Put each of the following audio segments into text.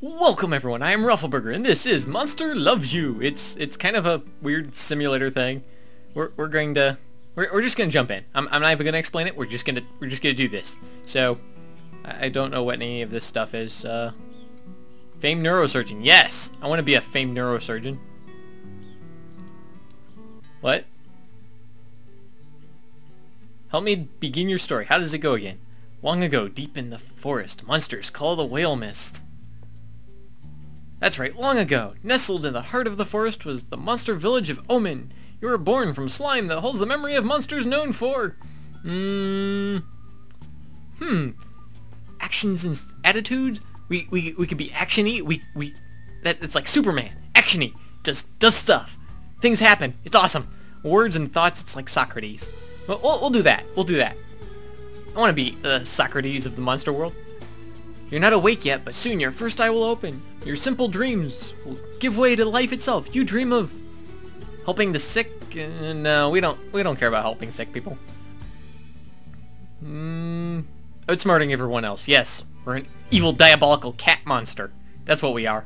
Welcome everyone, I am Ruffleburger and this is Monster Loves You. It's kind of a weird simulator thing. We're just gonna jump in. I'm not even gonna explain it. We're just gonna do this. So I don't know what any of this stuff is. Famed neurosurgeon. Yes, I want to be a famed neurosurgeon. What? Help me begin your story. How does it go again? Long ago, deep in the forest, monsters call the whale mist. That's right, long ago, nestled in the heart of the forest was the monster village of Omen. You were born from slime that holds the memory of monsters known for... actions and attitudes? We could be actiony. It's like Superman. Actiony. Does stuff. Things happen. It's awesome. Words and thoughts, it's like Socrates. We'll do that. We'll do that. I want to be the Socrates of the monster world. You're not awake yet, but soon your first eye will open. Your simple dreams will give way to life itself. You dream of helping the sick. No, we don't care about helping sick people. Outsmarting everyone else. Yes, we're an evil, diabolical cat monster. That's what we are.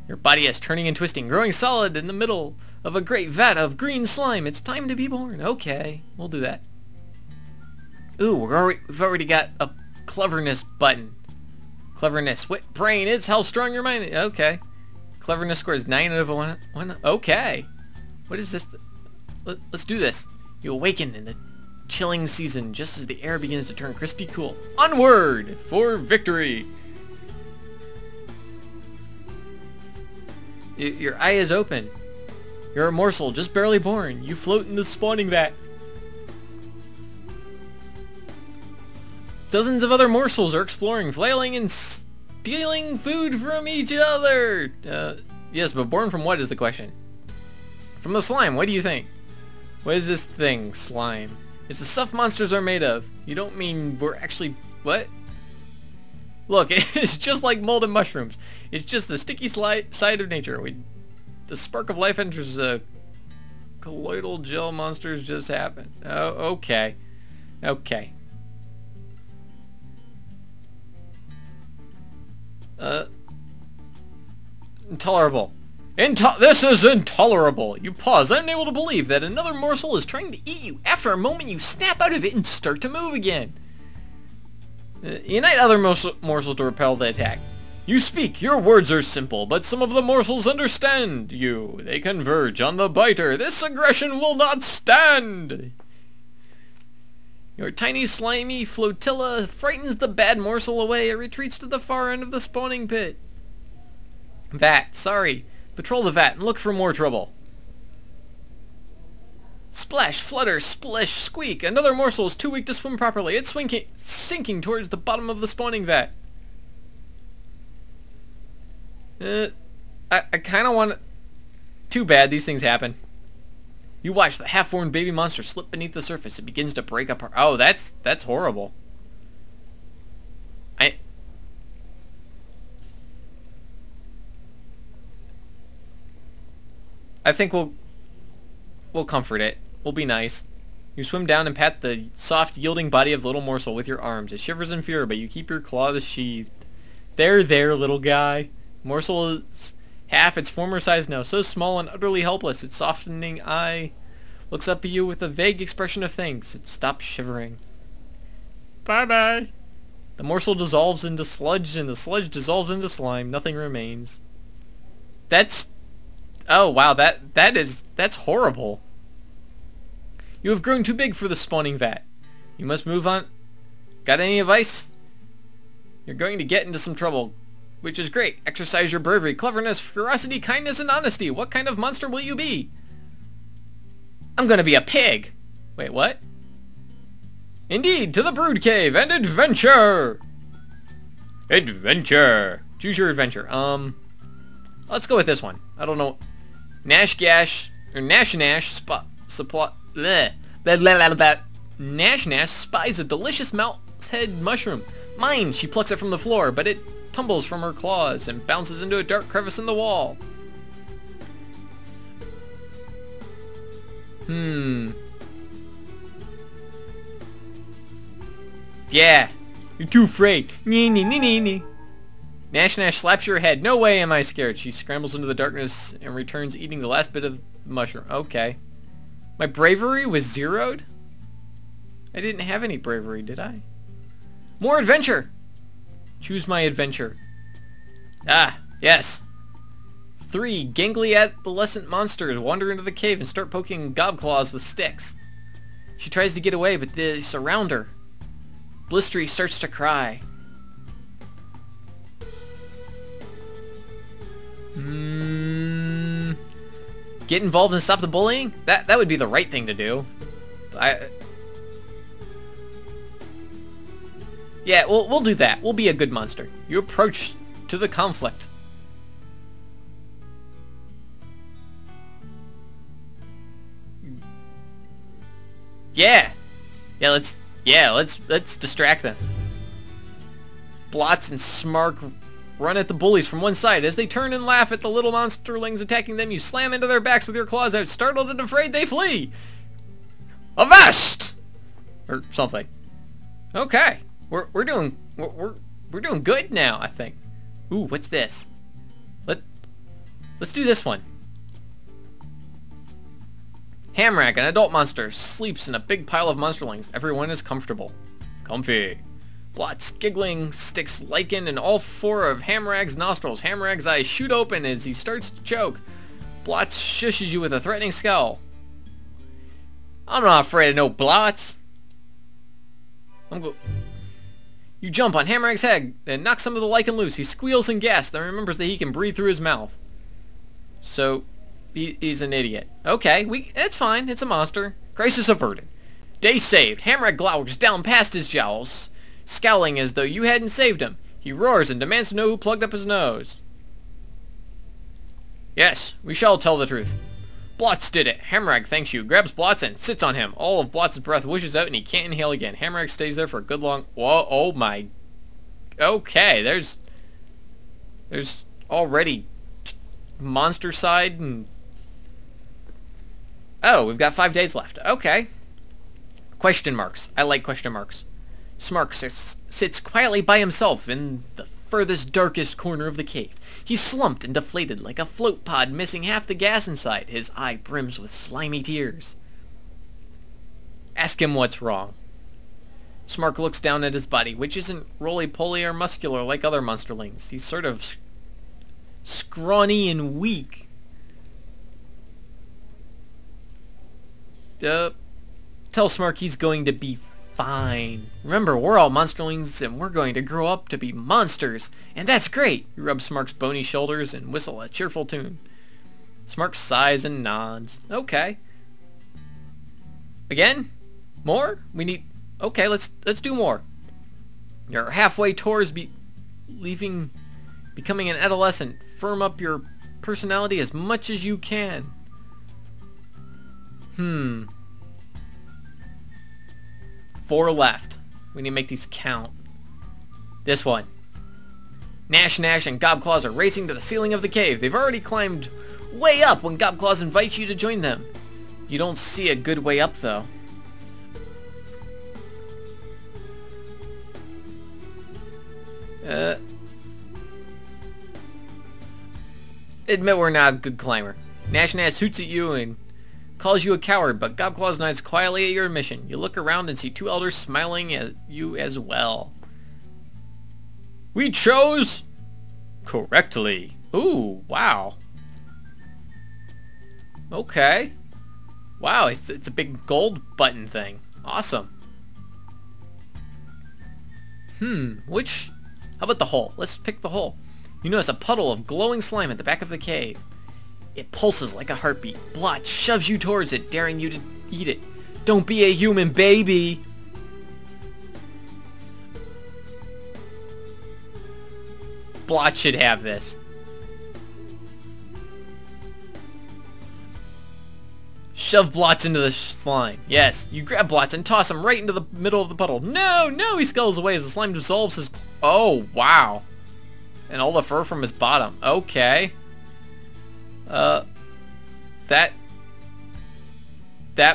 Your body is turning and twisting, growing solid in the middle of a great vat of green slime. It's time to be born. Okay, we'll do that. Ooh, we've already got a cleverness button. Cleverness. What brain? It's how strong your mind is. Okay. Cleverness scores 9 out of 1. Okay. What is this? Let's do this. You awaken in the chilling season just as the air begins to turn crispy cool. Onward for victory. Your eye is open. You're a morsel just barely born. You float in the spawning vat. Dozens of other morsels are exploring, flailing, and stealing food from each other. Yes, but born from what is the question? From the slime, what do you think? What is this thing, slime? It's the stuff monsters are made of. You don't mean we're actually... What? Look, it's just like mold and mushrooms. It's just the sticky side of nature. The spark of life enters a colloidal gel monsters just happen. Oh, okay. Okay. Intolerable. This is intolerable. You pause, unable to believe that another morsel is trying to eat you. After a moment, you snap out of it and start to move again. Unite other morsels to repel the attack. You speak. Your words are simple, but some of the morsels understand you. They converge on the biter. This aggression will not stand. Your tiny slimy flotilla frightens the bad morsel away. It retreats to the far end of the spawning pit. Vat, sorry. Patrol the vat and look for more trouble. Splash, flutter, splish, squeak. Another morsel is too weak to swim properly. It's sinking towards the bottom of the spawning vat. I kind of want to... Too bad, these things happen. You watch the half-formed baby monster slip beneath the surface. It begins to break apart. Oh, that's horrible. I think we'll comfort it. We'll be nice. You swim down and pat the soft, yielding body of the little morsel with your arms. It shivers in fear, but you keep your claws sheathed. There, little guy. Morsel is half its former size now, so small and utterly helpless. Its softening eye looks up at you with a vague expression of thanks. It stops shivering. Bye-bye. The morsel dissolves into sludge, and the sludge dissolves into slime. Nothing remains. That's... Oh, wow, that's horrible. You have grown too big for the spawning vat. You must move on. Got any advice? You're going to get into some trouble, which is great. Exercise your bravery, cleverness, ferocity, kindness, and honesty. What kind of monster will you be? I'm gonna be a pig. Wait, what? Indeed, to the brood cave and adventure. Adventure. Choose your adventure. Let's go with this one. I don't know. Nash Nash spies a delicious mouse head mushroom. Mine, she plucks it from the floor, but it tumbles from her claws and bounces into a dark crevice in the wall. Yeah. You're too afraid. Nee. Nash Nash slaps your head. No way am I scared. She scrambles into the darkness and returns eating the last bit of the mushroom. Okay. My bravery was zeroed? I didn't have any bravery, did I? More adventure! Choose my adventure. Ah, yes. 3 gangly adolescent monsters wander into the cave and start poking gobclaws with sticks. She tries to get away, but they surround her. Blistery starts to cry. Get involved and stop the bullying? That would be the right thing to do. Yeah, we'll do that. We'll be a good monster. You approach to the conflict. Yeah, let's distract them. Blots and Smark run at the bullies from one side. As they turn and laugh at the little monsterlings attacking them, you slam into their backs with your claws out. Startled and afraid, they flee. Avast! Or something. Okay, we're doing good now, I think. Ooh, what's this? Let's do this one. Hamrack, an adult monster, sleeps in a big pile of monsterlings. Everyone is comfortable. Comfy. Blots, giggling, sticks lichen in all 4 of Hamrack's nostrils. Hamrack's eyes shoot open as he starts to choke. Blots shushes you with a threatening scowl. I'm not afraid of no Blots. You jump on Hamrack's head and knock some of the lichen loose. He squeals and gasps, then remembers that he can breathe through his mouth. So, he's an idiot. Okay, it's fine. It's a monster. Crisis averted. Day saved. Hamrack glowers down past his jowls, scowling as though you hadn't saved him. He roars and demands to know who plugged up his nose. Yes, we shall tell the truth. Blots did it. Hamrack thanks you, grabs Blots and sits on him. All of Blots' breath whooshes out and he can't inhale again. Hamrack stays there for a good long... Whoa, oh my... Okay, there's already monster side and... Oh, we've got 5 days left. Okay. Question marks. I like question marks. Smark sits quietly by himself in the furthest, darkest corner of the cave. He's slumped and deflated like a float pod missing half the gas inside. His eye brims with slimy tears. Ask him what's wrong. Smark looks down at his body, which isn't roly-poly or muscular like other monsterlings. He's sort of scrawny and weak. Tell Smark he's going to be fine. Remember, we're all monsterlings and we're going to grow up to be monsters. And that's great. You rub Smark's bony shoulders and whistle a cheerful tune. Smark sighs and nods. Okay. Again? More? We need... Okay, let's do more. You're halfway towards becoming an adolescent. Firm up your personality as much as you can. 4 left. We need to make these count. This one. Nash Nash and Gobclaws are racing to the ceiling of the cave. They've already climbed way up when Gobclaws invites you to join them. You don't see a good way up, though. Admit we're not a good climber. Nash Nash hoots at you and calls you a coward, but Gobclaws nods quietly at your admission. You look around and see 2 elders smiling at you as well. We chose correctly. Ooh, wow. Okay. Wow, it's a big gold button thing. Awesome. How about the hole? Let's pick the hole. You notice a puddle of glowing slime at the back of the cave. It pulses like a heartbeat. Blot shoves you towards it, daring you to eat it. Don't be a human baby! Blot should have this. Shove Blots into the slime. Yes, you grab Blots and toss him right into the middle of the puddle. No, no, he scuttles away as the slime dissolves his... Oh, wow. And all the fur from his bottom. Okay. That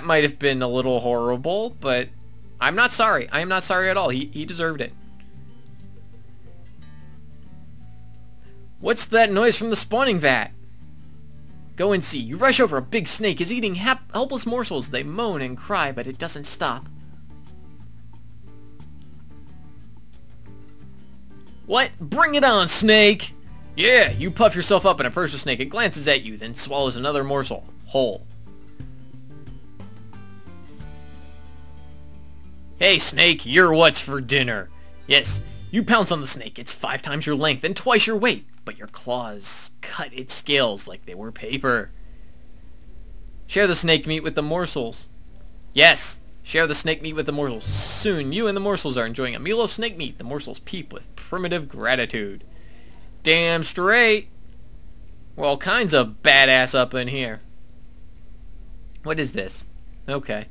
might have been a little horrible, but I'm not sorry. I am not sorry at all. He deserved it. What's that noise from the spawning vat? Go and see. You rush over. A big snake is eating helpless morsels. They moan and cry, but it doesn't stop. What? Bring it on, snake! Yeah, you puff yourself up and approach the snake. It glances at you, then swallows another morsel. Whole. Hey, snake, you're what's for dinner. Yes, you pounce on the snake. It's 5 times your length and twice your weight, but your claws cut its scales like they were paper. Share the snake meat with the morsels. Yes, share the snake meat with the morsels. Soon, you and the morsels are enjoying a meal of snake meat. The morsels peep with primitive gratitude. Damn straight. We're all kinds of badass up in here. What is this? Okay.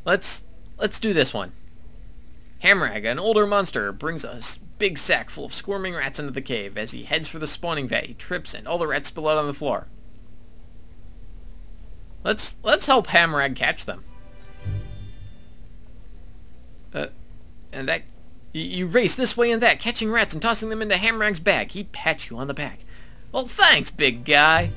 Let's do this one. Hamrag, an older monster, brings a big sack full of squirming rats into the cave. As he heads for the spawning vat, he trips and all the rats spill out on the floor. Let's help Hamrag catch them. And that you race this way and that, catching rats and tossing them into Hamrag's bag. He pats you on the back. Well, thanks, big guy.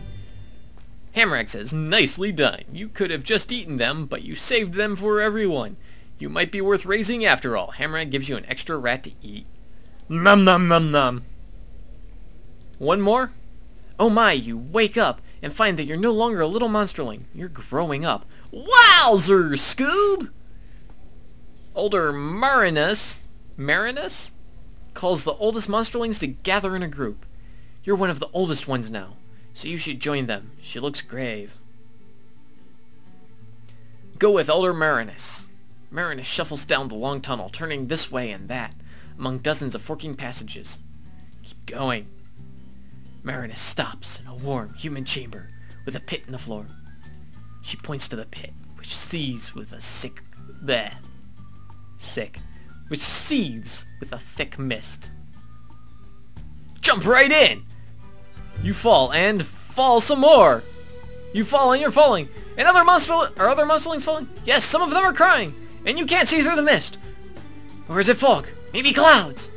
Hamrag says, nicely done. You could have just eaten them, but you saved them for everyone. You might be worth raising after all. Hamrag gives you an extra rat to eat. Nom nom nom nom. One more? Oh my, you wake up and find that you're no longer a little monsterling. You're growing up. Wowzer, Scoob! Older Marinus calls the oldest monsterlings to gather in a group. You're one of the oldest ones now, so you should join them. She looks grave. Go with Elder Marinus. Marinus shuffles down the long tunnel, turning this way and that, among dozens of forking passages. Keep going. Marinus stops in a warm human chamber with a pit in the floor. She points to the pit, which seethes with a thick mist. Jump right in! You fall and fall some more! You fall and you're falling! And other monsterlings falling? Yes, some of them are crying! And you can't see through the mist! Or is it fog? Maybe clouds!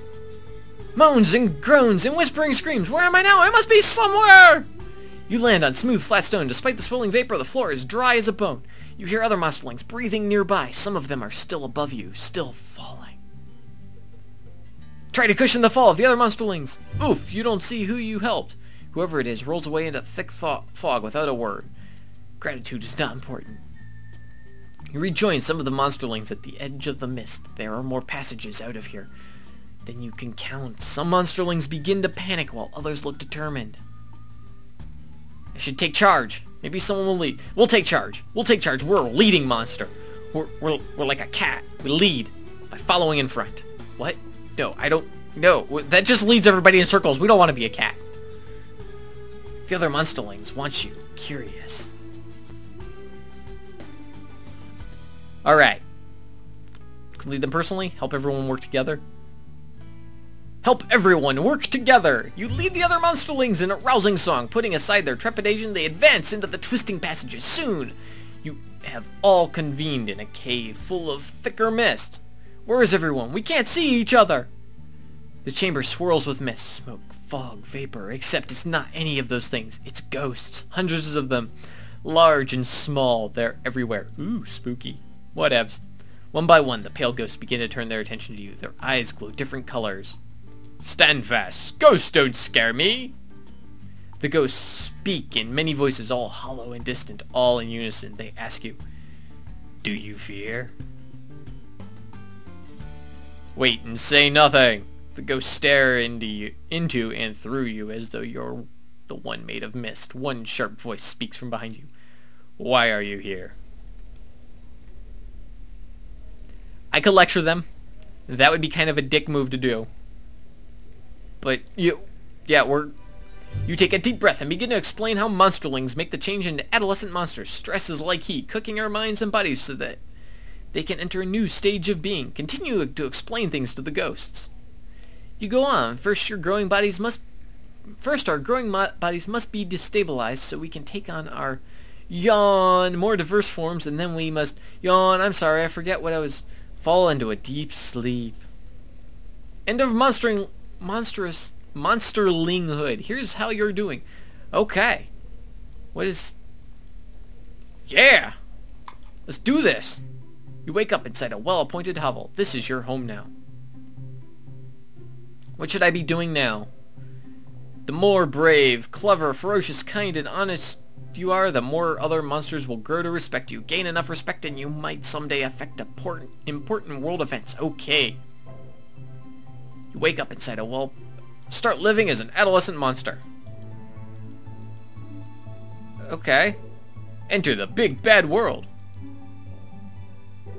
Moans and groans and whispering screams. Where am I now? I must be somewhere! You land on smooth, flat stone. Despite the swirling vapor, the floor is dry as a bone. You hear other monsterlings breathing nearby. Some of them are still above you, still falling. Try to cushion the fall of the other monsterlings. Oof, you don't see who you helped. Whoever it is rolls away into thick fog without a word. Gratitude is not important. You rejoin some of the monsterlings at the edge of the mist. There are more passages out of here than you can count. Some monsterlings begin to panic while others look determined. I should take charge. Maybe someone will lead. We'll take charge. We'll take charge. We're a leading monster. We're like a cat. We lead by following in front. What? No, I don't. No, that just leads everybody in circles. We don't want to be a cat. The other monsterlings want you curious. Alright. Lead them personally. Help everyone work together. Help everyone work together! You lead the other monsterlings in a rousing song. Putting aside their trepidation, they advance into the twisting passages. Soon, you have all convened in a cave full of thicker mist. Where is everyone? We can't see each other! The chamber swirls with mist, smoke, fog, vapor, except it's not any of those things. It's ghosts. Hundreds of them. Large and small. They're everywhere. Ooh, spooky. Whatevs. One by one, the pale ghosts begin to turn their attention to you. Their eyes glow different colors. Stand fast. Ghosts don't scare me. The ghosts speak in many voices, all hollow and distant, all in unison. They ask you, do you fear? Wait and say nothing. The ghosts stare into and through you as though you're the one made of mist. One sharp voice speaks from behind you. Why are you here? I could lecture them. That would be kind of a dick move to do. But you take a deep breath and begin to explain how monsterlings make the change into adolescent monsters. Stress is like heat, cooking our minds and bodies so that they can enter a new stage of being. Continue to explain things to the ghosts. You go on. First, our growing bodies must be destabilized so we can take on our more diverse forms, and then we must I'm sorry, I forget what I was. Fall into a deep sleep. End of monstrous Monsterlinghood. Here's how you're doing. Okay. What is... Yeah! Let's do this! You wake up inside a well-appointed hovel. This is your home now. What should I be doing now? The more brave, clever, ferocious, kind, and honest you are, the more other monsters will grow to respect you. Gain enough respect and you might someday affect important world events. Okay. You wake up inside a well... Start living as an adolescent monster. Okay. Enter the big bad world.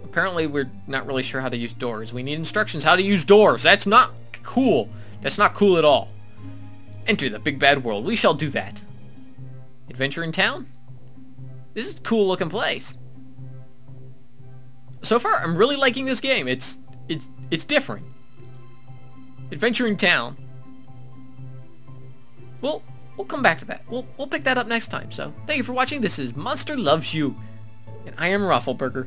Apparently we're not really sure how to use doors. We need instructions how to use doors. That's not cool. That's not cool at all. Enter the big bad world. We shall do that. Adventure in town? This is a cool looking place. So far, I'm really liking this game. It's different. Adventure in town. We'll come back to that. We'll pick that up next time. So, thank you for watching. This is Monster Loves You. And I am Ruffleburger.